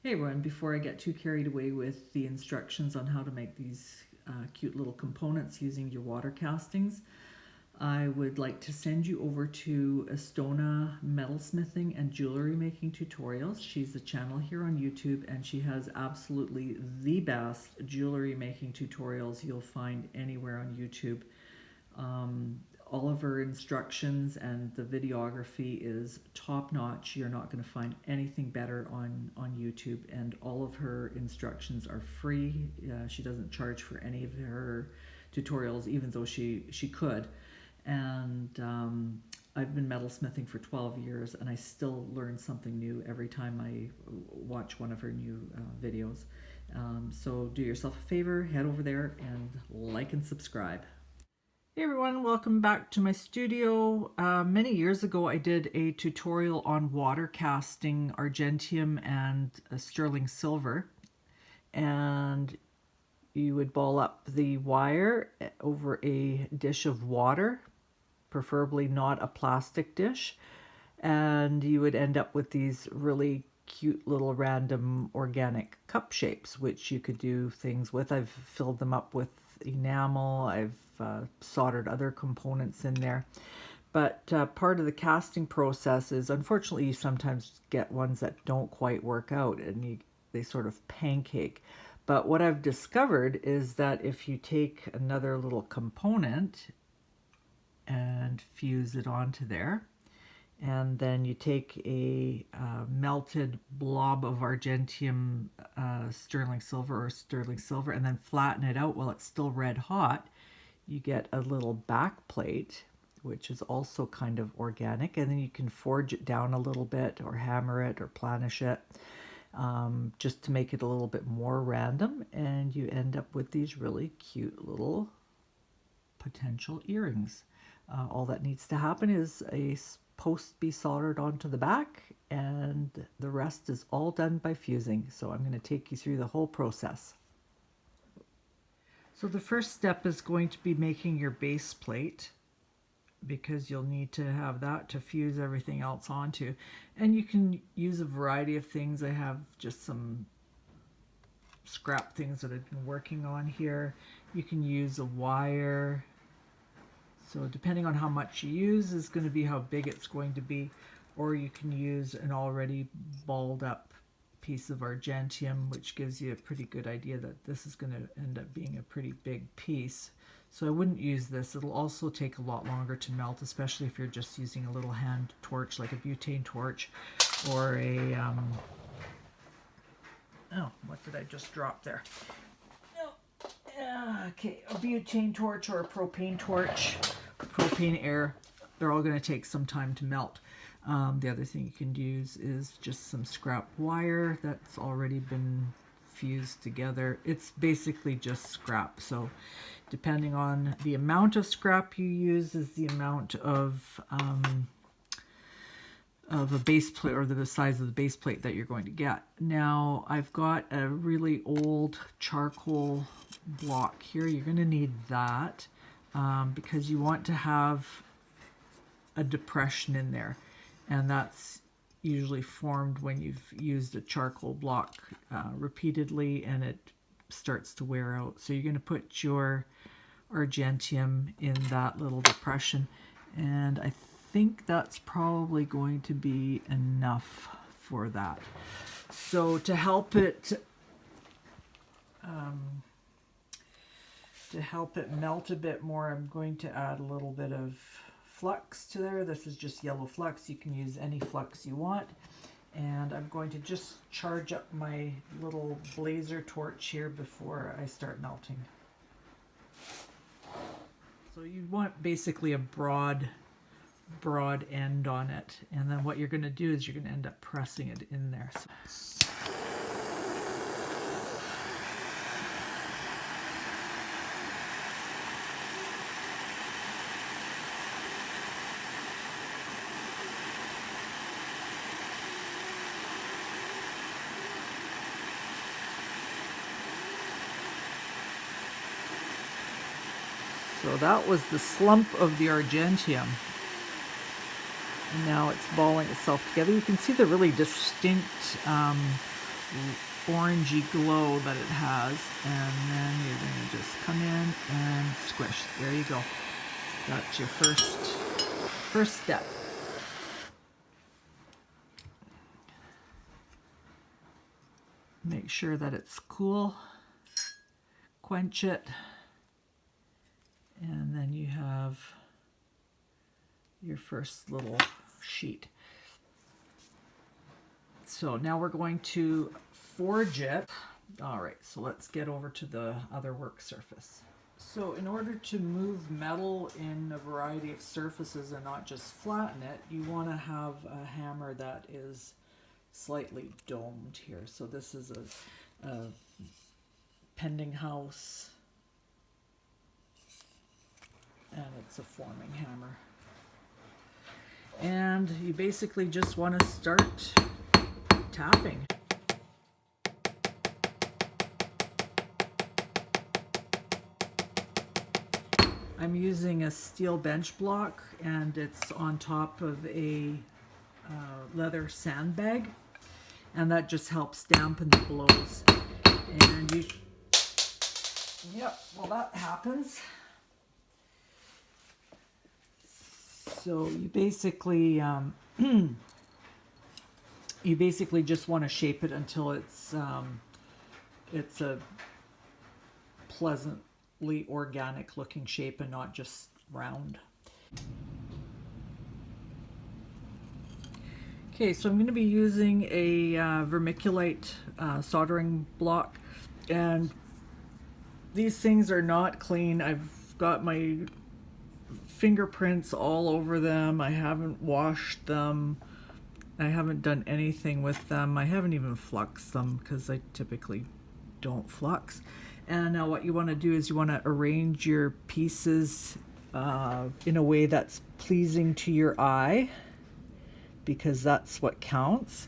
Hey everyone, before I get too carried away with the instructions on how to make these cute little components using your water castings, I would like to send you over to Estona Metalsmithing and Jewelry Making Tutorials. She's a channel here on YouTube and she has absolutely the best jewelry making tutorials you'll find anywhere on YouTube. All of her instructions and the videography is top notch. You're not going to find anything better on YouTube, and all of her instructions are free. She doesn't charge for any of her tutorials, even though she could. And I've been metalsmithing for 12 years and I still learn something new every time I watch one of her new videos. So do yourself a favor, head over there and like and subscribe. Hey everyone, welcome back to my studio. Many years ago I did a tutorial on water casting Argentium and Sterling Silver, and you would ball up the wire over a dish of water, preferably not a plastic dish, and you would end up with these really cute little random organic cup shapes, which you could do things with. I've filled them up with enamel, I've soldered other components in there. But part of the casting process is, unfortunately, you sometimes get ones that don't quite work out and they sort of pancake. But what I've discovered is that if you take another little component and fuse it onto there, and then you take a melted blob of Argentium Sterling Silver or Sterling Silver and then flatten it out while it's still red hot, you get a little back plate, which is also kind of organic, and then you can forge it down a little bit or hammer it or planish it just to make it a little bit more random, and you end up with these really cute little potential earrings. All that needs to happen is a post be soldered onto the back, and the rest is all done by fusing. So I'm going to take you through the whole process. So the first step is going to be making your base plate, because you'll need to have that to fuse everything else onto. And you can use a variety of things. I have just some scrap things that I've been working on here. You can use a wire. So depending on how much you use is going to be how big it's going to be. Or you can use an already balled up piece of Argentium, which gives you a pretty good idea that this is going to end up being a pretty big piece. So I wouldn't use this. It'll also take a lot longer to melt, especially if you're just using a little hand torch like a butane torch or a oh, what did I just drop there? Okay, a butane torch or a propane torch, propane air, they're all going to take some time to melt. The other thing you can use is just some scrap wire that's already been fused together. It's basically just scrap, so depending on the amount of scrap you use is the amount of a base plate, or the size of the base plate that you're going to get. Now I've got a really old charcoal block here. You're going to need that because you want to have a depression in there, and that's usually formed when you've used a charcoal block repeatedly and it starts to wear out. So you're going to put your Argentium in that little depression, and I think that's probably going to be enough for that. So to help it melt a bit more, I'm going to add a little bit of flux to there. This is just yellow flux. You can use any flux you want. And I'm going to just charge up my little blazer torch here before I start melting. So you want basically a broad end on it, and then what you're going to do is you're going to end up pressing it in there. So that was the slump of the Argentium. And now it's balling itself together. You can see the really distinct orangey glow that it has, and then you're going to just come in and squish. There you go. That's your first step. Make sure that it's cool. Quench it. And then you have your first little sheet. So now we're going to forge it. All right, so let's get over to the other work surface. So in order to move metal in a variety of surfaces and not just flatten it, you want to have a hammer that is slightly domed here. So this is a pending house, and it's a forming hammer. And you basically just want to start tapping. I'm using a steel bench block, and it's on top of a leather sandbag, and that just helps dampen the blows. And you, yep, well that happens. So you basically just want to shape it until it's a pleasantly organic looking shape and not just round. Okay, so I'm going to be using a vermiculite soldering block, and these things are not clean. I've got my fingerprints all over them. I haven't washed them. I haven't done anything with them. I haven't even fluxed them because I typically don't flux. And now what you want to do is you want to arrange your pieces in a way that's pleasing to your eye, because that's what counts.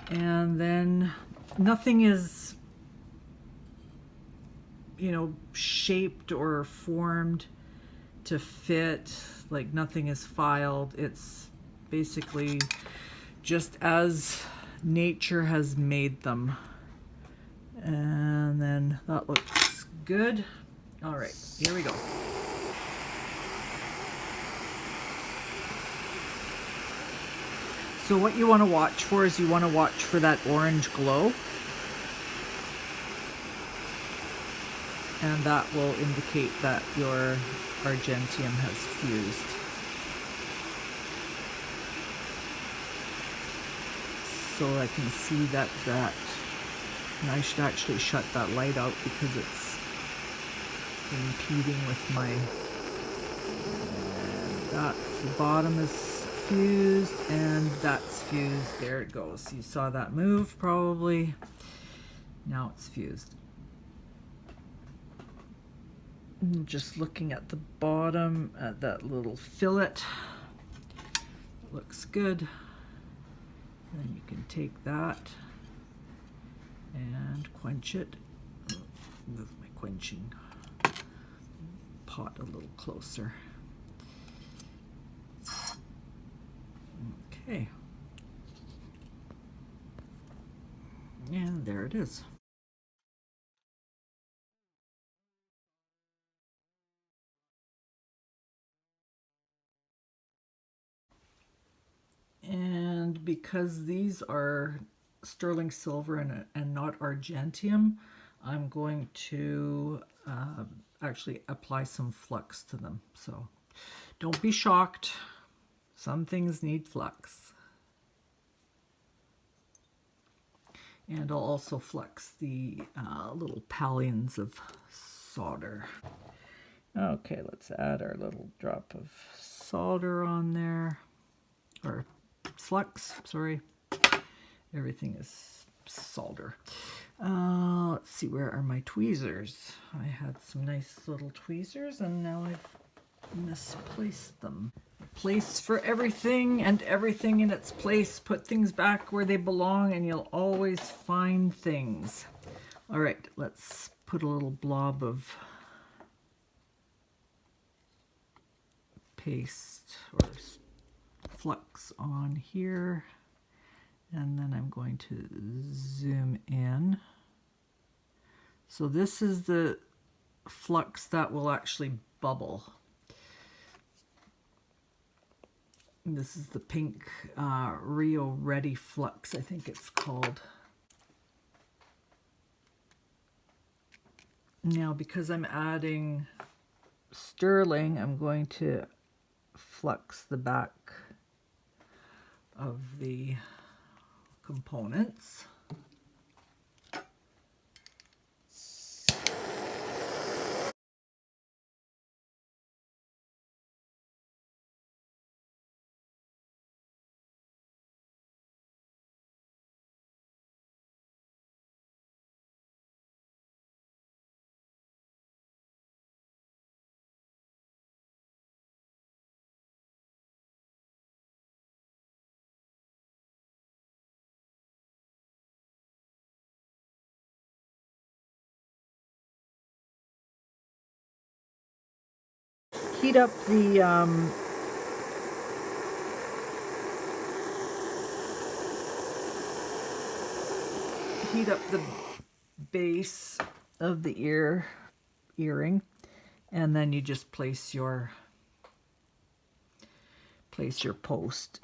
And then nothing is, shaped or formed to fit, like nothing is filed. It's basically just as nature has made them. And then that looks good. All right, here we go. So what you want to watch for is you want to watch for that orange glow. And that will indicate that your Argentium has fused. So I can see that, and I should actually shut that light out because it's impeding with my, and that's, the bottom is fused and that's fused. There it goes. You saw that move probably. Now it's fused. Just looking at the bottom, at that little fillet, looks good. Then you can take that and quench it. Move my quenching pot a little closer. Okay. And there it is. And because these are sterling silver and not Argentium, I'm going to actually apply some flux to them. So don't be shocked. Some things need flux. And I'll also flux the little pallions of solder. Okay, let's add our little drop of solder on there, or flux, sorry. Everything is solder. Let's see, where are my tweezers? I had some nice little tweezers and now I've misplaced them. Place for everything and everything in its place. Put things back where they belong and you'll always find things. All right, let's put a little blob of paste or flux on here. And then I'm going to zoom in. So this is the flux that will actually bubble. And this is the pink Rio Ready Flux, I think it's called. Now, because I'm adding sterling, I'm going to flux the back of the components. Heat up the base of the earring, and then you just place your post.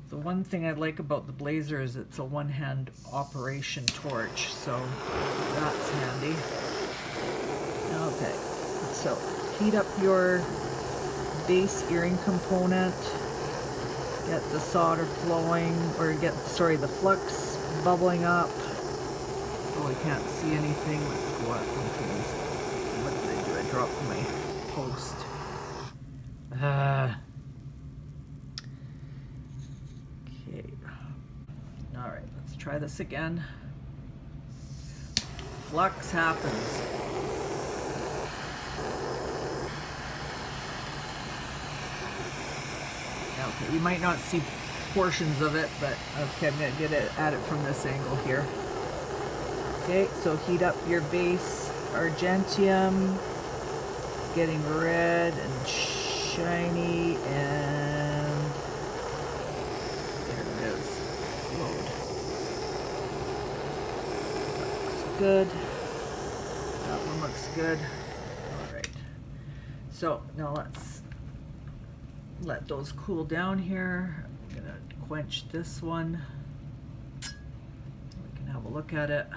The one thing I like about the Blazer is it's a one-hand operation torch, so that's handy. Okay, so heat up your base earring component, get the solder flowing, or get, sorry, the flux bubbling up. Oh, I can't see anything. Let's go up into this. What did I do? I dropped my post. Okay. All right, let's try this again. Flux happens. Okay, you might not see portions of it, but okay, I'm going to get it at it from this angle here. Okay, so heat up your base Argentium. It's getting red and shiny, and there it is. Load. Looks good. That one looks good. All right. So now let's let those cool down here. I'm gonna quench this one. We can have a look at it.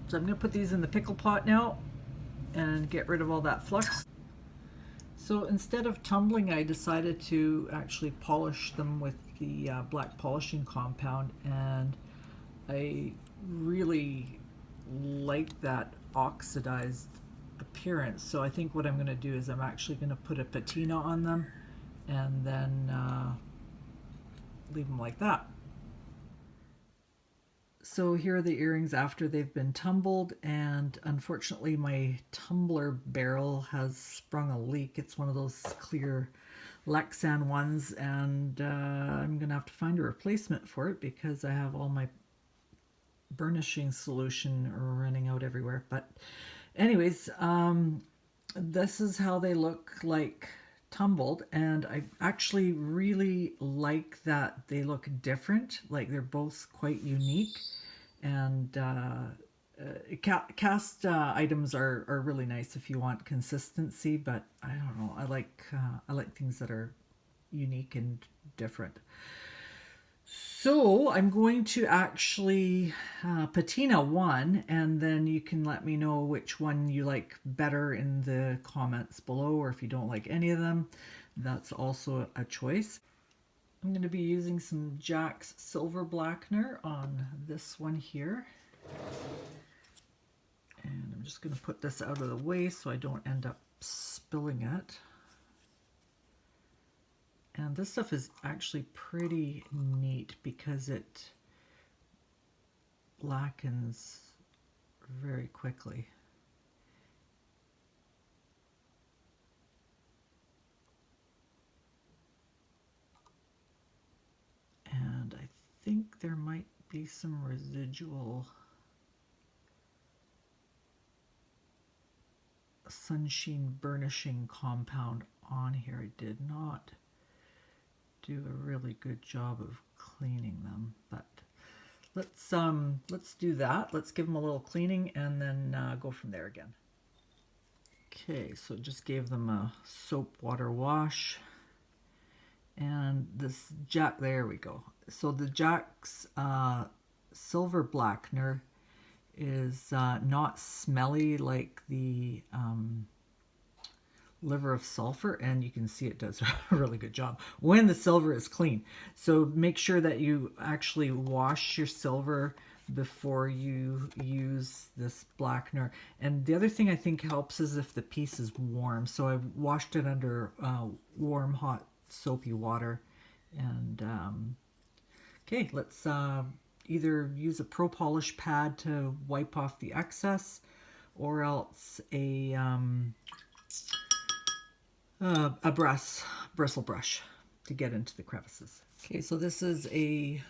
So I'm going to put these in the pickle pot now and get rid of all that flux. So instead of tumbling, I decided to actually polish them with the black polishing compound, and I really like that oxidized appearance. So I think what I'm going to do is I'm actually going to put a patina on them and then leave them like that. So here are the earrings after they've been tumbled, and unfortunately my tumbler barrel has sprung a leak. It's one of those clear Lexan ones, and I'm gonna have to find a replacement for it because I have all my burnishing solution running out everywhere. But anyways, this is how they look like tumbled, and I actually really like that they look different. Like they're both quite unique, and cast items are really nice if you want consistency, but I don't know, I like things that are unique and different. So I'm going to actually patina one, and then you can let me know which one you like better in the comments below, or if you don't like any of them, that's also a choice. I'm going to be using some Jack's Silver Blackener on this one here. And I'm just going to put this out of the way so I don't end up spilling it. And this stuff is actually pretty neat because it blackens very quickly. And I think there might be some residual sunshine burnishing compound on here. I did not do a really good job of cleaning them, but let's do that. Let's give them a little cleaning and then go from there again. Okay, so just gave them a soap water wash, and this Jack, there we go. So the Jack's silver blackener is not smelly like the liver of sulfur, and you can see it does a really good job when the silver is clean. So make sure that you actually wash your silver before you use this blackener. And the other thing I think helps is if the piece is warm. So I washed it under warm, hot, soapy water. And okay, let's either use a pro polish pad to wipe off the excess, or else a bristle brush to get into the crevices. Okay, so this is a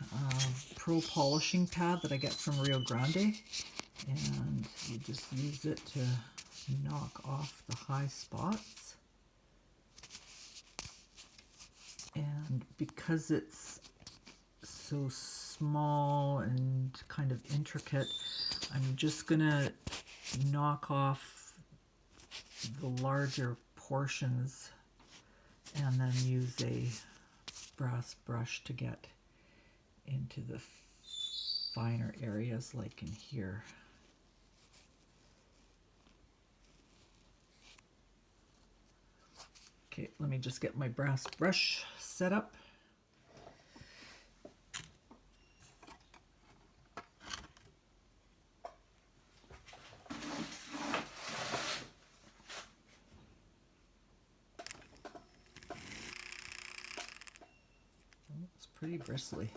pro polishing pad that I get from Rio Grande, and you just use it to knock off the high spots. And because it's so small and kind of intricate, I'm just gonna knock off the larger portions and then use a brass brush to get into the finer areas, like in here. Okay, let me just get my brass brush set up. It's pretty bristly.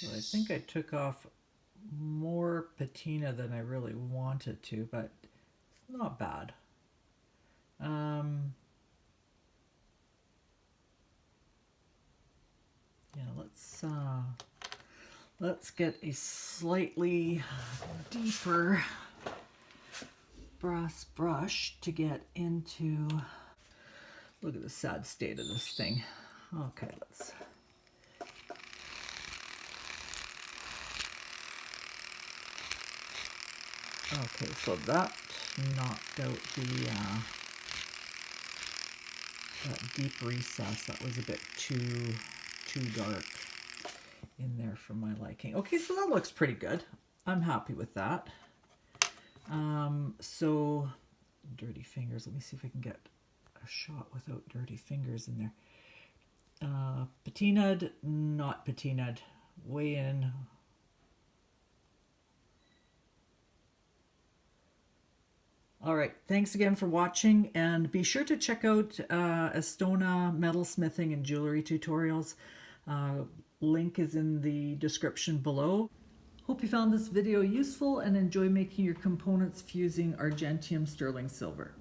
So I think I took off more patina than I really wanted to, but it's not bad. Yeah, let's get a slightly deeper brass brush to get into. Look at the sad state of this thing. Okay, let's. Okay, so that knocked out the that deep recess. That was a bit too dark in there for my liking. Okay, so that looks pretty good. I'm happy with that. So dirty fingers. Let me see if I can get a shot without dirty fingers in there. Patinaed, not patinaed. Way in. All right, thanks again for watching, and be sure to check out Estona metalsmithing and jewelry tutorials. Link is in the description below. Hope you found this video useful and enjoy making your components using Argentium Sterling Silver.